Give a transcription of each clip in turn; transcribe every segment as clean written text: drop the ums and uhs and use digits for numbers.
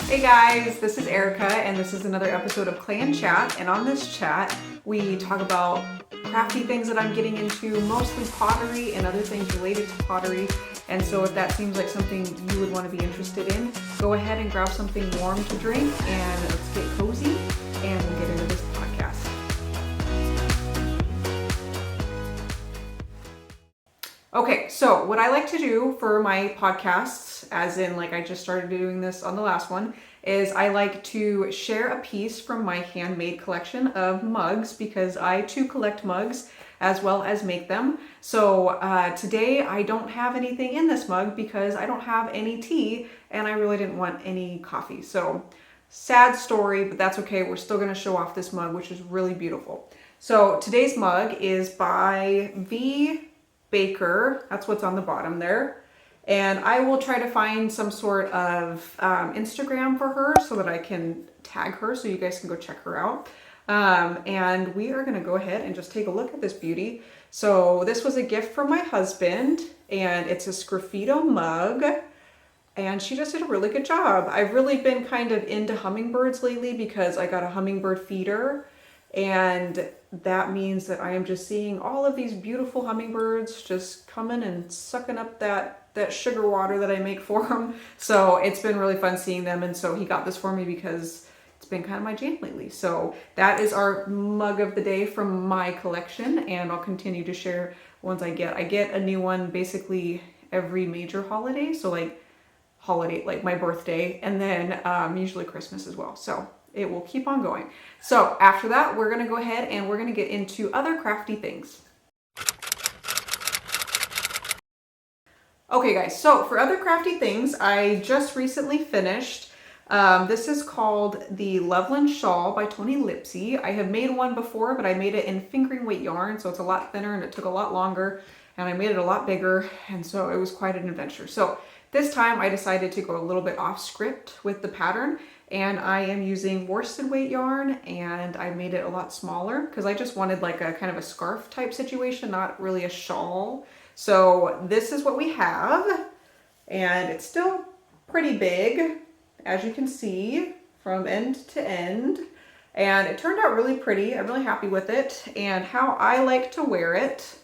Hey guys, this is Erica and this is another episode of Clay and Chat. And on this chat, we talk about crafty things that I'm getting into, mostly pottery and other things related to pottery. And so if that seems like something you would want to be interested in, go ahead and grab something warm to drink and let's get cozy and we'll get into this podcast. Okay, so what I like to do for my podcasts, as in like I just started doing this on the last one, is I like to share a piece from my handmade collection of mugs because I too collect mugs as well as make them. So today I don't have anything in this mug because I don't have any tea and I really didn't want any coffee. So sad story, but that's okay. We're still gonna show off this mug, which is really beautiful. So today's mug is by Baker, that's what's on the bottom there. And I will try to find some sort of Instagram for her so that I can tag her so you guys can go check her out. And we are gonna go ahead and just take a look at this beauty. So this was a gift from my husband and it's a Sgraffito mug and she just did a really good job. I've really been kind of into hummingbirds lately because I got a hummingbird feeder. And that means that I am just seeing all of these beautiful hummingbirds just coming and sucking up that sugar water that I make for them. So it's been really fun seeing them. And so he got this for me because it's been kind of my jam lately. So that is our mug of the day from my collection. And I'll continue to share ones I get. I get a new one basically every major holiday. So like my birthday and then usually Christmas as well. So it will keep on going. So after that, we're gonna go ahead and we're gonna get into other crafty things. Okay guys, so for other crafty things, I just recently finished, this is called the Loveland Shawl by Tony Lipsy. I have made one before, but I made it in fingering weight yarn, so it's a lot thinner and it took a lot longer, and I made it a lot bigger, and so it was quite an adventure. So this time I decided to go a little bit off script with the pattern, and I am using worsted weight yarn, and I made it a lot smaller because I just wanted like a kind of a scarf type situation, not really a shawl. So this is what we have, and it's still pretty big, as you can see, from end to end. And it turned out really pretty. I'm really happy with it. And how I like to wear it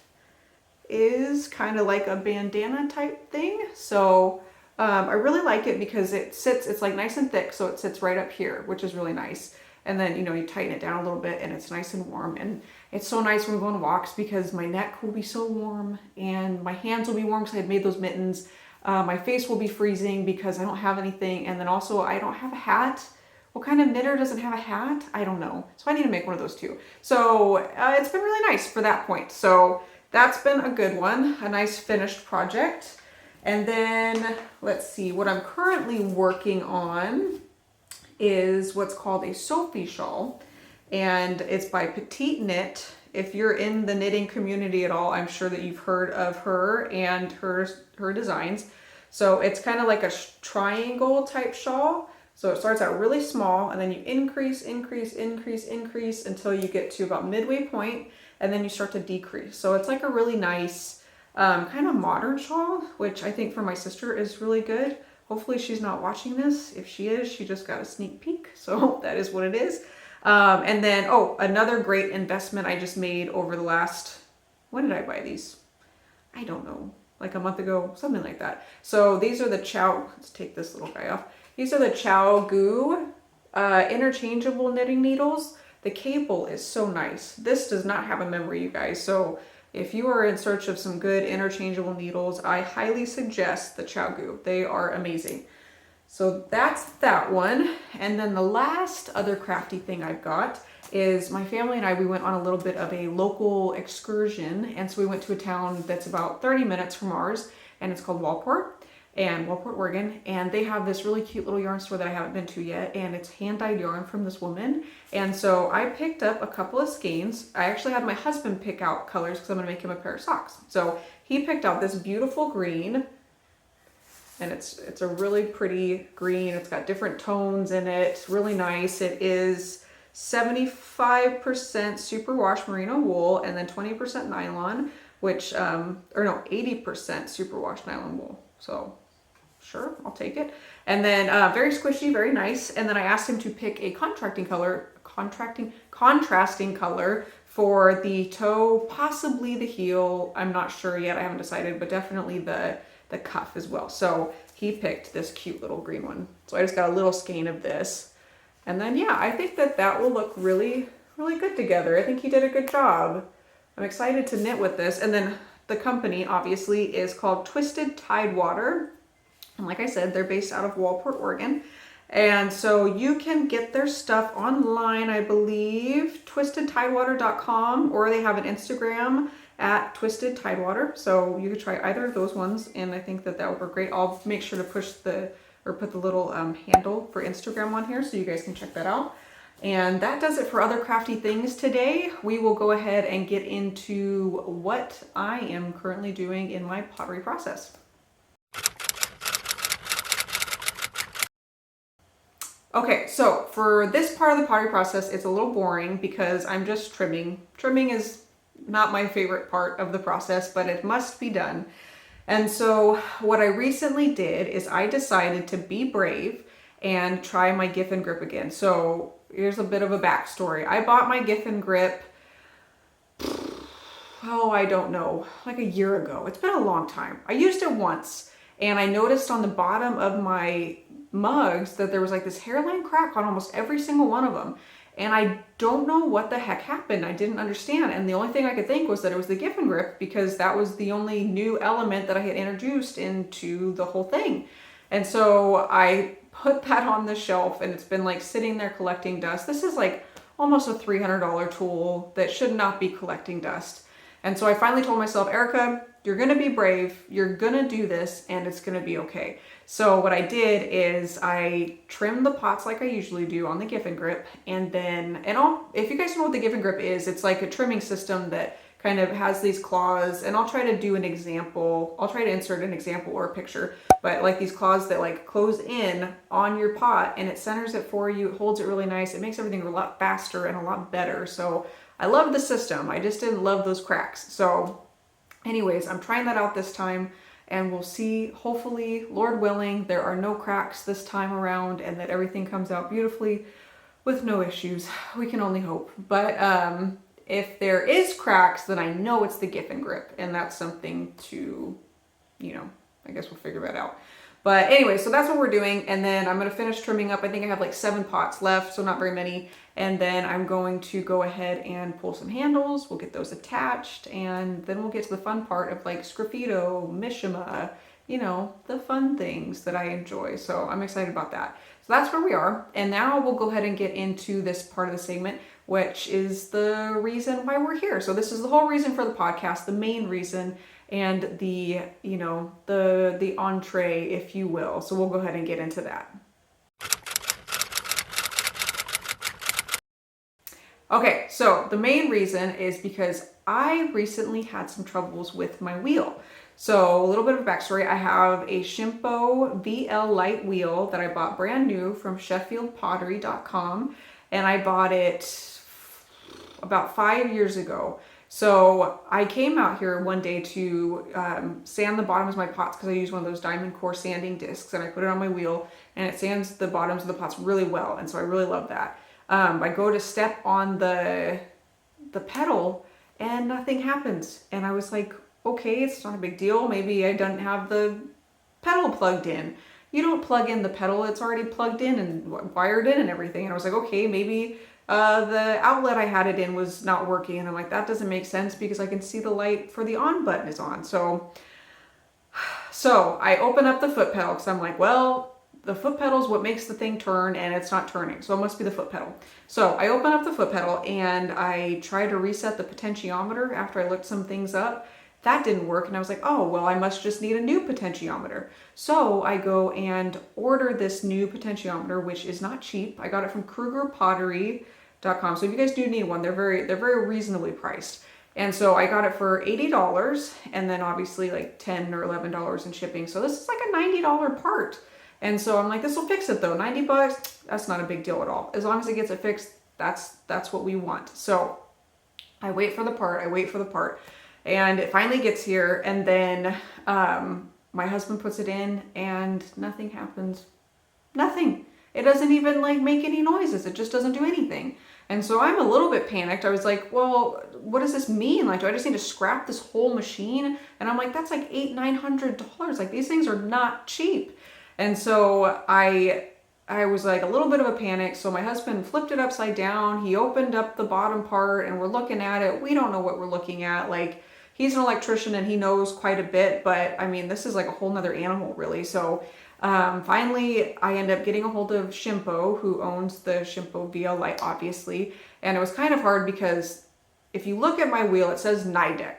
is kind of like a bandana type thing. So I really like it because it's like nice and thick, so it sits right up here, which is really nice. And then, you tighten it down a little bit and it's nice and warm. And it's so nice when we go on walks because my neck will be so warm and my hands will be warm because I had made those mittens. My face will be freezing because I don't have anything. And then also I don't have a hat. What kind of knitter doesn't have a hat? I don't know. So I need to make one of those too. So it's been really nice for that point. So that's been a good one, a nice finished project. And then let's see, what I'm currently working on is what's called a Sophie shawl, and it's by Petite Knit. If you're in the knitting community at all, I'm sure that you've heard of her and her designs. So it's kind of like a triangle type shawl. So it starts out really small and then you increase until you get to about midway point, and then you start to decrease. So it's like a really nice kind of modern shawl, which I think for my sister is really good. Hopefully she's not watching this. If she is, she just got a sneak peek. So that is what it is. And then, another great investment I just made over the last, when did I buy these? I don't know, like a month ago, something like that. So these are the let's take this little guy off. These are the Chow Goo interchangeable knitting needles. The cable is so nice. This does not have a memory, you guys. So if you are in search of some good interchangeable needles, I highly suggest the Chow Goo. They are amazing. So that's that one. And then the last other crafty thing I've got is my family and we went on a little bit of a local excursion. And so we went to a town that's about 30 minutes from ours, and it's called Walport, Oregon. And they have this really cute little yarn store that I haven't been to yet, and it's hand-dyed yarn from this woman. And so I picked up a couple of skeins. I actually had my husband pick out colors because I'm gonna make him a pair of socks. So he picked out this beautiful green, and it's a really pretty green. It's got different tones in it. It's really nice. It is 75% superwash merino wool and then 20% nylon, which, 80% superwash nylon wool. So sure, I'll take it. And then very squishy, very nice. And then I asked him to pick a contrasting color for the toe, possibly the heel. I'm not sure yet, I haven't decided, but definitely the cuff as well. So he picked this cute little green one. So I just got a little skein of this. And then yeah, I think that will look really, really good together. I think he did a good job. I'm excited to knit with this. And then the company obviously is called Twisted Tidewater. And like I said, they're based out of Walport, Oregon. And so you can get their stuff online, I believe, twistedtidewater.com, or they have an Instagram at Twisted Tidewater. So you could try either of those ones, and I think that would work great. I'll make sure to put the little handle for Instagram on here so you guys can check that out. And that does it for other crafty things today. We will go ahead and get into what I am currently doing in my pottery process. Okay, so for this part of the pottery process, it's a little boring because I'm just trimming. Trimming is not my favorite part of the process, but it must be done. And so what I recently did is I decided to be brave and try my GIFFIN grip again. So here's a bit of a backstory. I bought my GIFFIN grip, oh, I don't know, like a year ago. It's been a long time. I used it once and I noticed on the bottom of my mugs that there was like this hairline crack on almost every single one of them. And I don't know what the heck happened. I didn't understand. And the only thing I could think was that it was the GIFFIN grip because that was the only new element that I had introduced into the whole thing. And so I put that on the shelf and it's been like sitting there collecting dust. This is like almost a $300 tool that should not be collecting dust. And so I finally told myself, Erica, you're gonna be brave, you're gonna do this, and it's gonna be okay. So what I did is I trimmed the pots like I usually do on the GIFFIN grip, and then, if you guys know what the GIFFIN grip is, it's like a trimming system that kind of has these claws, and I'll try to do an example. I'll try to insert an example or a picture, but like these claws that like close in on your pot and it centers it for you, it holds it really nice. It makes everything a lot faster and a lot better. So I love the system. I just didn't love those cracks. So anyways, I'm trying that out this time and we'll see, hopefully, Lord willing, there are no cracks this time around and that everything comes out beautifully with no issues. We can only hope. But if there is cracks, then I know it's the GIFFIN grip, and that's something to, I guess we'll figure that out. But anyway, so that's what we're doing, and then I'm gonna finish trimming up. I think I have like 7 pots left, so not very many. And then I'm going to go ahead and pull some handles. We'll get those attached, and then we'll get to the fun part of like sgraffito, mishima, the fun things that I enjoy. So I'm excited about that. So that's where we are. And now we'll go ahead and get into this part of the segment, which is the reason why we're here. So this is the whole reason for the podcast, the main reason, and the entree, if you will. So we'll go ahead and get into that. Okay, so the main reason is because I recently had some troubles with my wheel. So a little bit of backstory, I have a Shimpo VL light wheel that I bought brand new from SheffieldPottery.com, and I bought it about 5 years ago. So I came out here one day to sand the bottoms of my pots because I use one of those diamond core sanding discs, and I put it on my wheel and it sands the bottoms of the pots really well, and so I really love that. I go to step on the pedal and nothing happens, and I was like, okay, it's not a big deal. Maybe I don't have the pedal plugged in. You don't plug in the pedal, it's already plugged in and wired in and everything. And I was like, okay, maybe the outlet I had it in was not working. And I'm like, that doesn't make sense because I can see the light for the on button is on. So I open up the foot pedal because I'm like, well, the foot pedal is what makes the thing turn and it's not turning. So it must be the foot pedal. So I open up the foot pedal and I try to reset the potentiometer after I looked some things up. That didn't work, and I was like, oh, well, I must just need a new potentiometer. So I go and order this new potentiometer, which is not cheap. I got it from KrugerPottery.com. So if you guys do need one, they're very reasonably priced. And so I got it for $80, and then obviously like $10 or $11 in shipping. So this is like a $90 part. And so I'm like, this will fix it though. $90, that's not a big deal at all. As long as it gets it fixed, that's what we want. So I wait for the part, and it finally gets here, and then my husband puts it in and nothing happens. Nothing. It doesn't even like make any noises. It just doesn't do anything. And so I'm a little bit panicked. I was like, well, what does this mean? Like, do I just need to scrap this whole machine? And I'm like, that's like $800-900. Like, these things are not cheap. And so I was like a little bit of a panic. So my husband flipped it upside down. He opened up the bottom part and we're looking at it. We don't know what we're looking at. Like, he's an electrician and he knows quite a bit, but I mean, this is like a whole nother animal really. So finally, I end up getting a hold of Shimpo, who owns the Shimpo VL light, obviously. And it was kind of hard because if you look at my wheel, it says Nidec.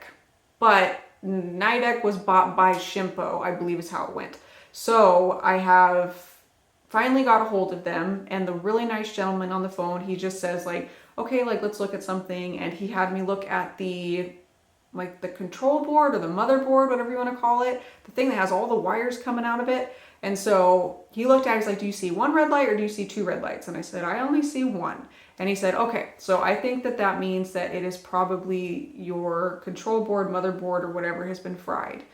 But Nidec was bought by Shimpo, I believe is how it went. So I have finally got a hold of them, and the really nice gentleman on the phone, he just says like, okay, like let's look at something. And he had me look at the control board or the motherboard, whatever you want to call it, the thing that has all the wires coming out of it. And so he looked at it, he's like, do you see one red light or do you see two red lights? And I said, I only see one. And he said, okay, so I think that that means that it is probably your control board, motherboard, or whatever has been fried.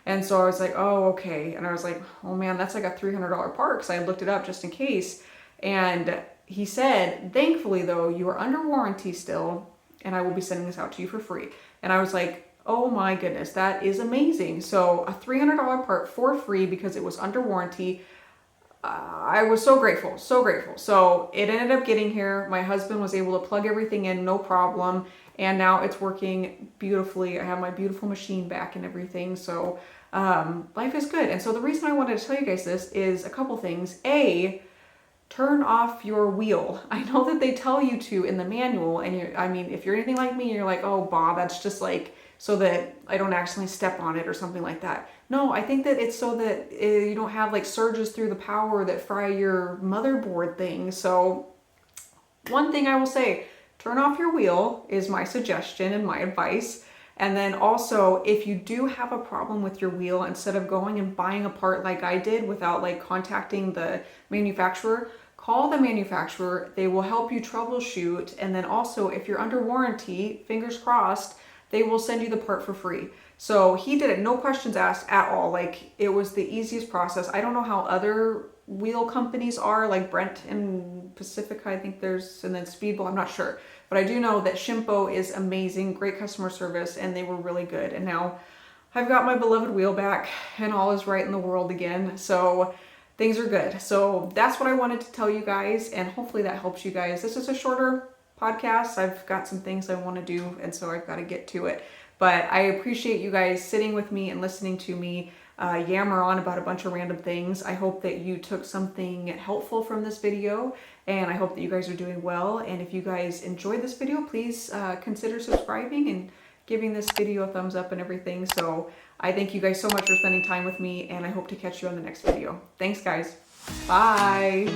And so I was like, oh, okay. And I was like, oh man, that's like a $300 part, because I looked it up just in case. And he said, thankfully though, you are under warranty still, and I will be sending this out to you for free. And I was like, oh my goodness, that is amazing. So a $300 part for free because it was under warranty. I was so grateful, so grateful. So it ended up getting here. My husband was able to plug everything in, no problem. And now it's working beautifully. I have my beautiful machine back and everything. So life is good. And so the reason I wanted to tell you guys this is a couple things. A, turn off your wheel. I know that they tell you to in the manual, and I mean, if you're anything like me, you're like, oh, Bob, that's just like so that I don't accidentally step on it or something like that. No, I think that it's so that you don't have like surges through the power that fry your motherboard thing. So one thing I will say, turn off your wheel is my suggestion and my advice. And then also, if you do have a problem with your wheel, instead of going and buying a part like I did without like contacting the manufacturer, call the manufacturer. They will help you troubleshoot. And then also, if you're under warranty, fingers crossed, they will send you the part for free. So he did it, no questions asked at all. Like, it was the easiest process. I don't know how other wheel companies are, like Brent and Pacifica, I think there's, and then Speedball, I'm not sure. But I do know that Shimpo is amazing, great customer service, and they were really good. And now I've got my beloved wheel back and all is right in the world again. So things are good. So that's what I wanted to tell you guys, and hopefully that helps you guys. This is a shorter podcast. I've got some things I want to do, and so I've got to get to it. But I appreciate you guys sitting with me and listening to me yammer on about a bunch of random things. I hope that you took something helpful from this video, and I hope that you guys are doing well. And if you guys enjoyed this video, please consider subscribing and giving this video a thumbs up and everything. So I thank you guys so much for spending time with me, and I hope to catch you on the next video. Thanks, guys. Bye.